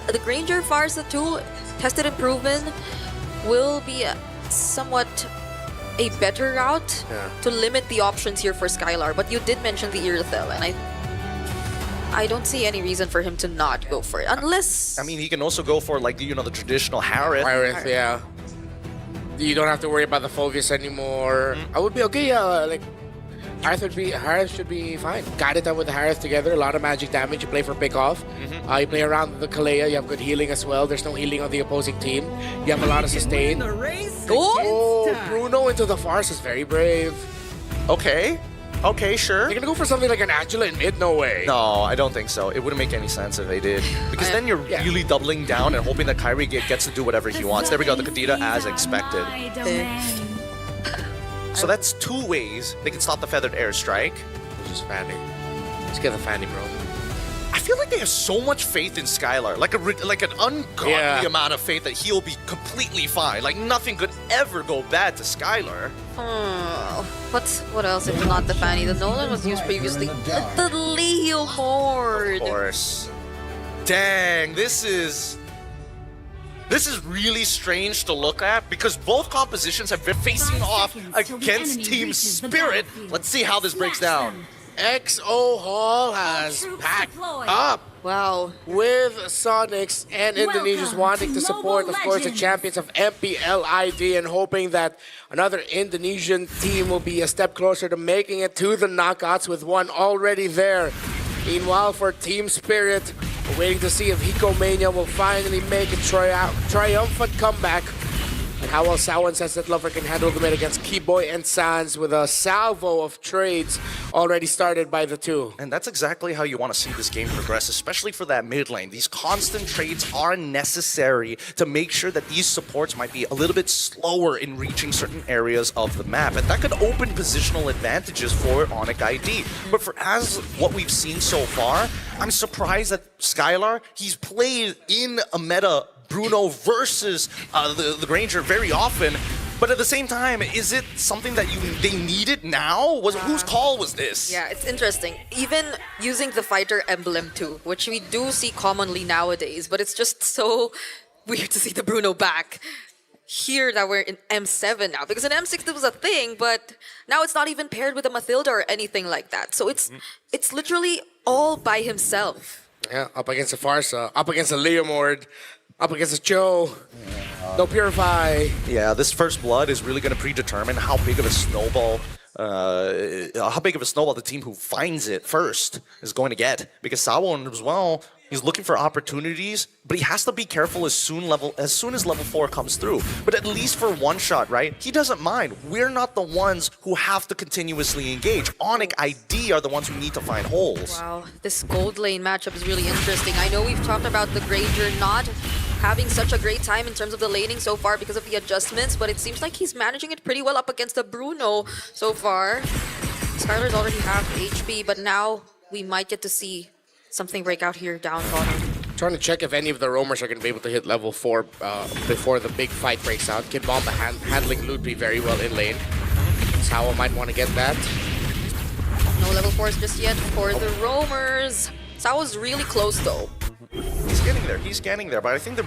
the Granger Farsa tool, tested and proven, will be somewhat a better route to limit the options here for Skylar. But you did mention the Irithel, and I don't see any reason for him to not go for it, unless... I mean, he can also go for, like, you know, the traditional Harith. Harith, yeah. You don't have to worry about the focus anymore. I would be okay, like... Harith should be fine. Guided them with the Harith together, a lot of magic damage. You play for pick-off. You play around with the Kalea, you have good healing as well. There's no healing on the opposing team. You have a lot of sustain. Oh, Bruno into the Farce is very brave. Okay. Okay, sure. They're gonna go for something like an Angela in mid? No way. No, I don't think so. It wouldn't make any sense if they did. Because then you're really doubling down and hoping that Kyrie gets to do whatever he wants. There we go, the Kadita as expected. So that's two ways they can stop the Feathered Airstrike. Just Fanny. Let's get the Fanny, bro. I feel like they have so much faith in Skylar, like an ungodly amount of faith that he'll be completely fine. Like nothing could ever go bad to Skylar. But what else if not the Fanny? The Nolan was used previously. The Leopold. Of course. Dang, this is really strange to look at because both compositions have been facing off against Team Spirit. Let's see how this breaks down. XO Hall has packed up. Wow. With Sonics and Indonesians wanting to support, of course, the champions of MPLID and hoping that another Indonesian team will be a step closer to making it to the knockouts with one already there. Meanwhile, for Team Spirit, we're waiting to see if Hiko Mania will finally make a triumphant comeback. And how well Sao and Sunset Lover can handle the mid against Keyboy and Sans with a salvo of trades already started by the two. And that's exactly how you want to see this game progress, especially for that mid lane. These constant trades are necessary to make sure that these supports might be a little bit slower in reaching certain areas of the map. And that could open positional advantages for ONIC ID. But for as what we've seen so far, I'm surprised that Skylar, he's played in a meta Bruno versus the Granger very often, but at the same time, is it something that they needed now? Whose call was this? Yeah, it's interesting. Even using the fighter emblem too, which we do see commonly nowadays, but it's just so weird to see the Bruno back. Here that we're in M7 now, because in M6 there was a thing, but now it's not even paired with a Mathilda or anything like that. So it's literally all by himself. Yeah, up against a Farsa, up against a Leomord, up against a Joe, no Purify. Yeah, this first blood is really going to predetermine how big of a snowball the team who finds it first is going to get. Because Sawon as well, he's looking for opportunities, but he has to be careful as soon as level 4 comes through. But at least for one shot, right? He doesn't mind. We're not the ones who have to continuously engage. ONIC ID are the ones who need to find holes. Wow, this gold lane matchup is really interesting. I know we've talked about the Granger not having such a great time in terms of the laning so far because of the adjustments, but it seems like he's managing it pretty well up against the Bruno so far. Skylar's already half HP, but now we might get to see something break out here down bottom. Trying to check if any of the roamers are going to be able to hit level 4 before the big fight breaks out. Kid Bomba handling Ludwig very well in lane. Sao might want to get that. No level 4s just yet for the roamers. Sao's really close though. He's getting there, but I think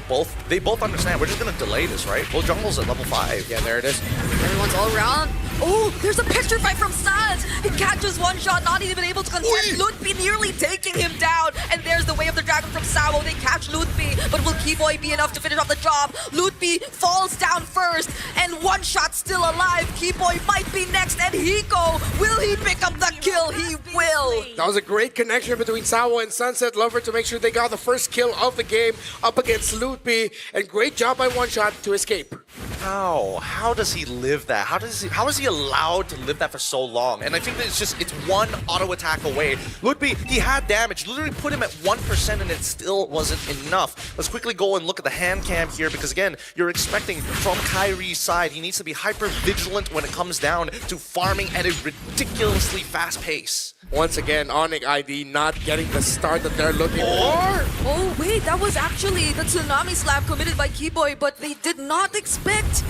they both understand. We're just gonna delay this, right? Well, jungle's at level 5. Yeah, there it is. Everyone's all around. Oh, there's a picture fight from Sans. He catches one shot, not even able to contest. Ludwig nearly taking him down. And there's the way of the dragon from Sao. They catch Ludwig, but will Keyboy be enough to finish off the job? Ludwig falls down first, and one shot still alive. Keyboy might be next, and Hiko, will he pick up the kill? He will. That was a great connection between Sao and Sunset Lover to make sure they got the first kill of the game up against Ludwig, and great job by one shot to escape. How does he live that? How is he allowed to live that for so long? And I think that it's one auto attack away. Ludwig, he had damage, literally put him at 1% and it still wasn't enough. Let's quickly go and look at the hand cam here because again, you're expecting from Kyrie's side, he needs to be hyper vigilant when it comes down to farming at a ridiculously fast pace. Once again, ONIC ID not getting the start that they're looking for. Oh wait, that was actually the Tsunami Slap committed by Keyboy, but they did not expect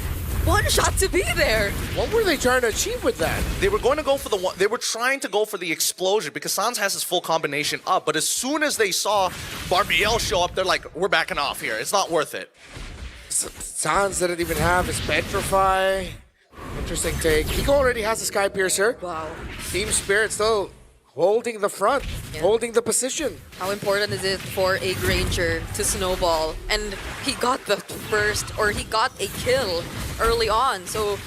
one shot to be there. What were they trying to achieve with that? They were going to go for the one. They were trying to go for the explosion because Sans has his full combination up. But as soon as they saw Barbiel show up, they're like, we're backing off here. It's not worth it. Sans didn't even have his Petrify. Interesting take. Hiko already has a Sky Piercer. Wow. Team Spirit still holding the front, holding the position. How important is it for a Granger to snowball? And he got the first, or he got a kill early on. So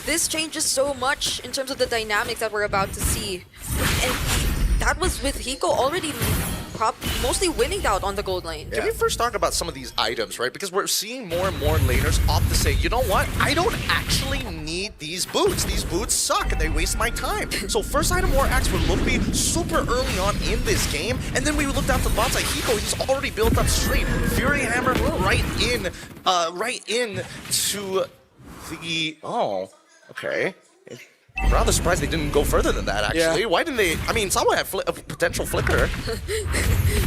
this changes so much in terms of the dynamics that we're about to see. And that was with Hiko already mostly winning out on the gold lane. Can we first talk about some of these items, right? Because we're seeing more and more laners opt to say, you know what? I don't actually need these boots. These boots suck and they waste my time. So first item war axe for Lumpy super early on in this game. And then we look down to the bot side. Hiko, he's already built up straight. Fury Hammer right in to the... Oh, okay. I'm rather surprised they didn't go further than that, actually. Yeah. Why didn't they? I mean, someone had a potential flicker.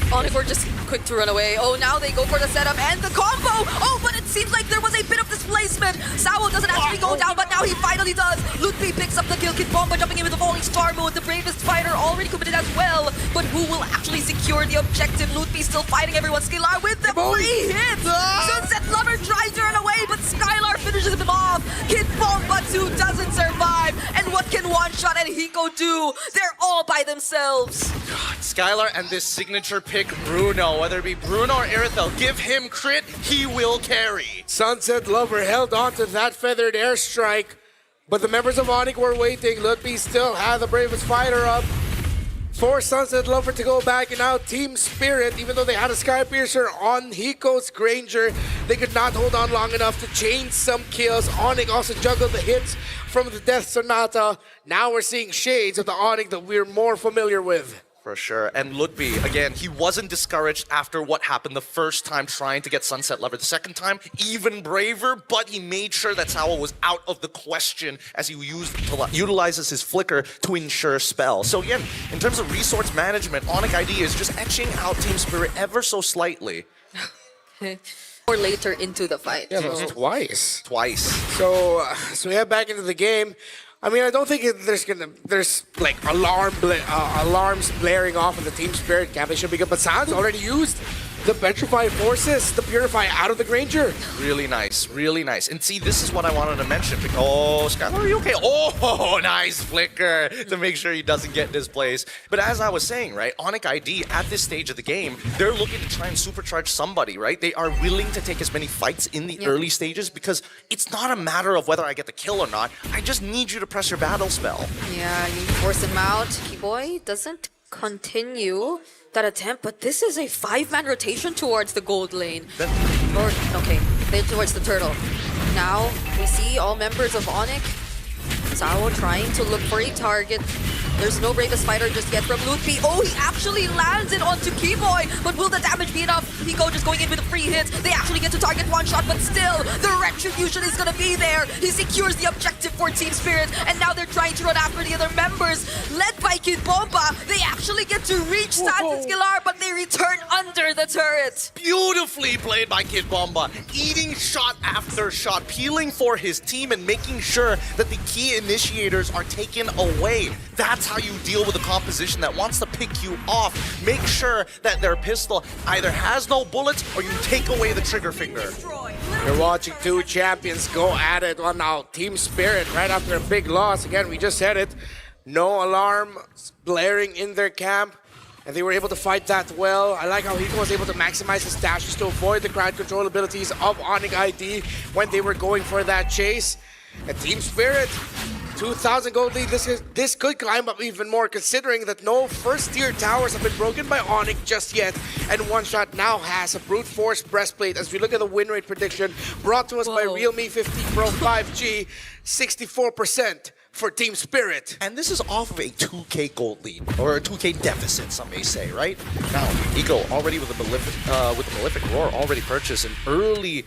ONIC were just quick to run away. Oh, now they go for the setup and the combo. Oh, but it seems like there was a bit of displacement. Sawo doesn't actually go down, but now he finally does. Ludwig picks up the kill. Kid Bomba jumping in with the falling star mode. The bravest fighter already committed as well. But who will actually secure the objective? Ludwig still fighting everyone. Skylar with the free hit. Sunset Lover tries to run away, but Skylar finishes him off. Kid Bomba 2 doesn't survive. And what can One Shot and Hiko do? They're all by themselves. God, Skylar and this signature pick, Bruno. Whether it be Bruno or Irithel, give him crit, he will carry. Sunset Lover held on to that feathered airstrike, but the members of ONIC were waiting. Ludwig still had the bravest fighter up for Sunset Lover to go back, and now Team Spirit, even though they had a Sky Piercer on Hiko's Granger, they could not hold on long enough to chain some kills. ONIC also juggled the hits from the Death Sonata. Now we're seeing shades of the ONIC that we're more familiar with. For sure. And Ludwig, again, he wasn't discouraged after what happened the first time trying to get Sunset Lover. The second time, even braver, but he made sure that Sawa was out of the question as he utilizes his flicker to ensure spell. So again, in terms of resource management, ONIC ID is just etching out Team Spirit ever so slightly. Or later into the fight. Yeah, that's twice. Twice. So we head back into the game. I mean, I don't think there's like alarms blaring off in the Team Spirit camp. They should be good, but Sans already used the Petrify Forces, the Purify out of the Granger. Really nice, really nice. And see, this is what I wanted to mention. Oh, Skylar, are you okay? Oh, nice flicker to make sure he doesn't get displaced. But as I was saying, right, ONIC ID at this stage of the game, they're looking to try and supercharge somebody, right? They are willing to take as many fights in the early stages because it's not a matter of whether I get the kill or not. I just need you to press your battle spell. Yeah, you force him out. Keyboy doesn't continue that attempt, but this is a 5-man rotation towards the gold lane. Okay, they're towards the turtle. Now, we see all members of ONIC. Sawo trying to look for a target. There's no bravest fighter just yet from Ludwig. Oh, he actually lands it onto Keyboy, but will the damage be enough? Hiko just going in with a free hit. They actually get to target One Shot, but still, the retribution is gonna be there. He secures the objective for Team Spirit, and now they're trying to run after the other members. Led by Kid Bomba, they actually get to reach Sans and Skylar, but they return under the turret. Beautifully played by Kid Bomba, eating shot after shot, peeling for his team and making sure that the key initiators are taken away. That's how you deal with a composition that wants to pick you off. Make sure that their pistol either has no bullets or you take away the trigger finger. You're watching two champions go at it. Well, now Team Spirit, right after a big loss, again, we just said it, no alarm blaring in their camp, and they were able to fight that well. I like how Hiko was able to maximize his dashes to avoid the crowd control abilities of ONIC ID when they were going for that chase. And Team Spirit, 2,000 gold lead. This could climb up even more, considering that no first-tier towers have been broken by ONIC just yet. And One Shot now has a brute force breastplate. As we look at the win rate prediction brought to us by Realme 50 Pro 5G, 64% for Team Spirit. And this is off of a 2K gold lead, or a 2K deficit, some may say, right? Now, Eco already with the Malefic Roar already purchased, and early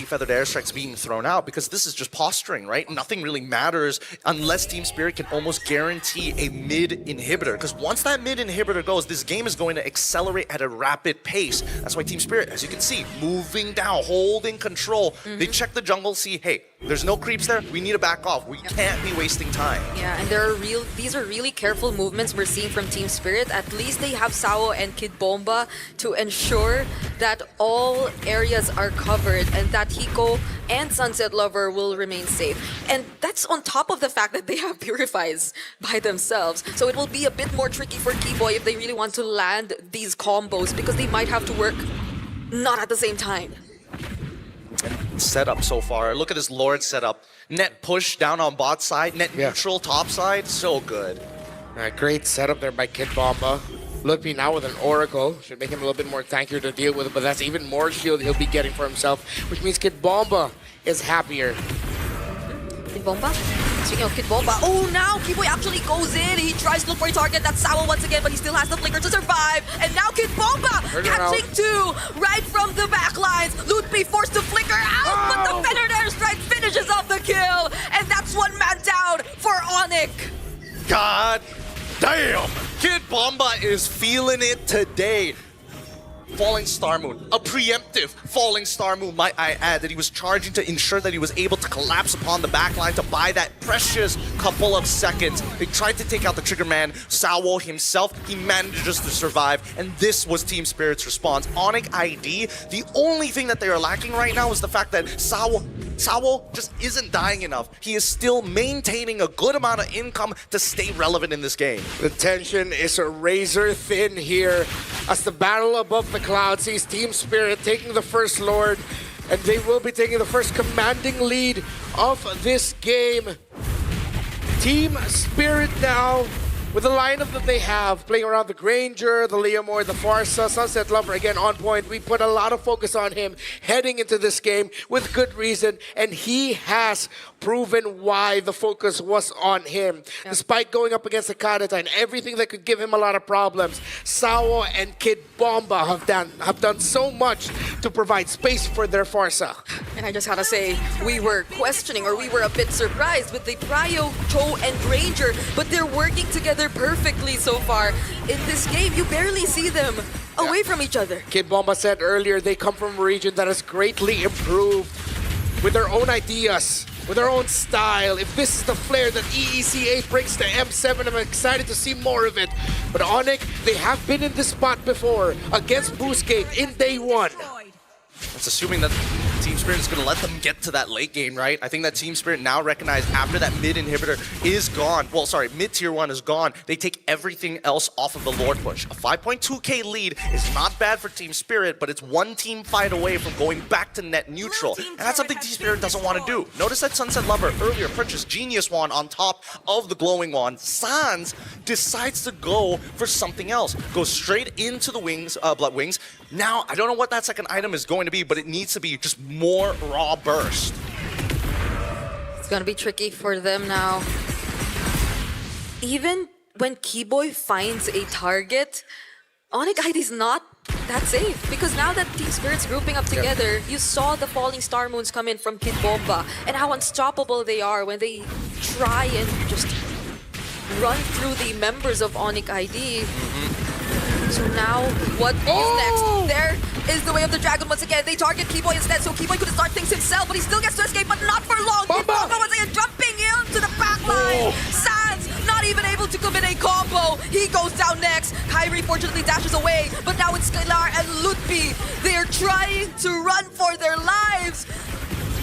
feathered airstrikes being thrown out because this is just posturing, right? Nothing really matters unless Team Spirit can almost guarantee a mid inhibitor, because once that mid inhibitor goes, this game is going to accelerate at a rapid pace. That's why Team Spirit, as you can see, moving down, holding control. They check the jungle, see, hey, there's no creeps there, we need to back off. We can't be wasting time. Yeah, and these are really careful movements we're seeing from Team Spirit. At least they have Sao and Kid Bomba to ensure that all areas are covered and that Hiko and Sunset Lover will remain safe. And that's on top of the fact that they have Purifies by themselves. So it will be a bit more tricky for Keyboy if they really want to land these combos, because they might have to work not at the same time. Setup so far. Look at this Lord setup. Net push down on bot side, net neutral top side. So good. Great setup there by Kid Bomba. Ludwig now with an Oracle. Should make him a little bit more tankier to deal with, but that's even more shield he'll be getting for himself, which means Kid Bomba is happier. Kid Bomba? Speaking of Kid Bomba, oh, now Keyboy actually goes in. He tries to look for a target. That's Sao once again, but he still has the flicker to survive. And now Kid Bomba catching two right from the back lines. Ludwig forced to flicker out, but the feathered airstrike finishes off the kill. And that's one man down for ONIC. God damn! Kid Bomba is feeling it today. Falling Star Moon, a preemptive Falling Star Moon, might I add, that he was charging to ensure that he was able to collapse upon the backline to buy that precious couple of seconds. They tried to take out the trigger man, Sao himself. He manages to survive, and this was Team Spirit's response. ONIC ID, the only thing that they are lacking right now is the fact that Sao just isn't dying enough. He is still maintaining a good amount of income to stay relevant in this game. The tension is razor thin here as the battle above the clouds sees Team Spirit taking the first Lord, and they will be taking the first commanding lead of this game. Team Spirit now, with the lineup that they have, playing around the Granger, the Leomore, the Farsa, Sunset Lover again on point. We put a lot of focus on him heading into this game with good reason, and he has proven why the focus was on him. Despite going up against the Kanata and everything that could give him a lot of problems, Sao and Kid Bomba have done so much to provide space for their Farsa. And I just gotta say, we were questioning, or we were a bit surprised with the Prio, Cho, and Granger, but they're working together perfectly so far. In this game, you barely see them away from each other. Kid Bomba said earlier they come from a region that has greatly improved with their own ideas, with their own style. If this is the flair that EEC8 brings to M7, I'm excited to see more of it. But ONIC, they have been in this spot before against Boostgate in day one. That's assuming that Team Spirit is going to let them get to that late game, right? I think that Team Spirit now recognize after that mid inhibitor is gone, well, sorry, mid tier 1 is gone, they take everything else off of the Lord push. A 5.2k lead is not bad for Team Spirit, but it's one team fight away from going back to net neutral. And that's something Team Spirit doesn't want to do. Notice that Sunset Lover earlier purchased Genius Wand on top of the Glowing Wand. Sans decides to go for something else. Goes straight into the wings, Blood Wings. Now, I don't know what that second item is going to be, but it needs to be just more raw burst. It's gonna be tricky for them now. Even when Keyboy finds a target, ONIC ID is not that safe, because now that Team Spirit's grouping up together, you saw the Falling Star Moons come in from Kid Bomba and how unstoppable they are when they try and just run through the members of ONIC ID. So now, what is next? There is the way of the dragon once again. They target Keyboy instead, so Keyboy could start things himself, but he still gets to escape, but not for long. Bomba once again jumping into the backline. Sans not even able to commit a combo. He goes down next. Kyrie fortunately dashes away, but now it's Skylar and Ludwig. They are trying to run for their lives.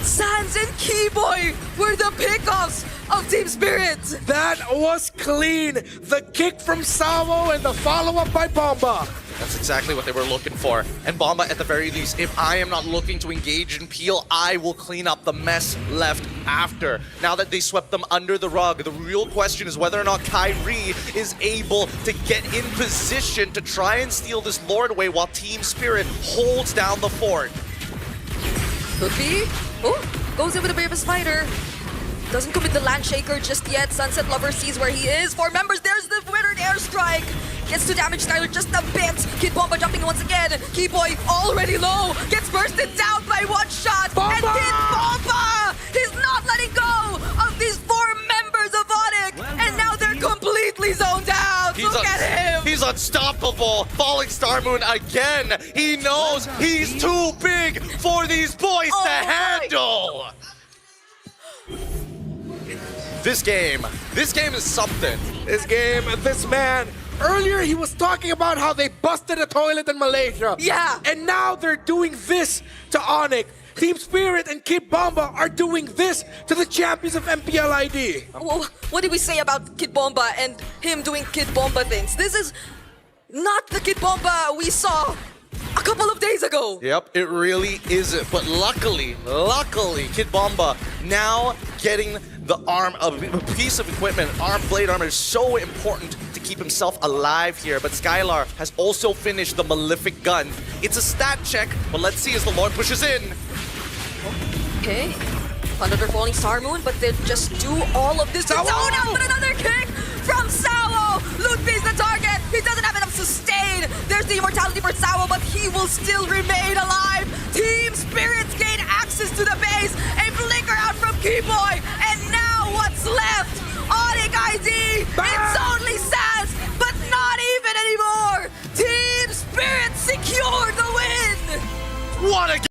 Sans and Keyboy were the pickoffs of Team Spirit. That was clean. The kick from Sao and the follow-up by Bomba. That's exactly what they were looking for. And Bomba, at the very least, if I am not looking to engage in Peel, I will clean up the mess left after. Now that they swept them under the rug, the real question is whether or not Kyrie is able to get in position to try and steal this Lord away while Team Spirit holds down the fort. Could be. Oh, goes in with a bit of a spider. Doesn't commit the land shaker just yet. Sunset Lover sees where he is. 4 members, there's the withered airstrike. Gets to damage Skylar just a bit. Kid Bomba jumping once again. Keyboy already low. Gets bursted down by 1 shot. Bomba! And Kid Bomba! He's not letting go of these 4 members of ONIC. And now they're completely zoned out. Look at him. He's unstoppable. Falling Star Moon again. He knows he's too big for these boys to handle. This game is something. This man. Earlier, he was talking about how they busted a toilet in Malaysia. Yeah. And now they're doing this to ONIC. Team Spirit and Kid Bomba are doing this to the champions of MPLID. Well, what did we say about Kid Bomba and him doing Kid Bomba things? This is not the Kid Bomba we saw a couple of days ago. Yep, it really isn't. But luckily, Kid Bomba now getting the arm, a piece of equipment, blade armor is so important to keep himself alive here. But Skylar has also finished the Malefic gun. It's a stat check, but let's see as the Lord pushes in. Okay. Another falling Star Moon, but they just do all of this to zone out. But another kick from Sawo. Lutfi's the target. He doesn't have enough sustain. There's the immortality for Sawo, but he will still remain alive.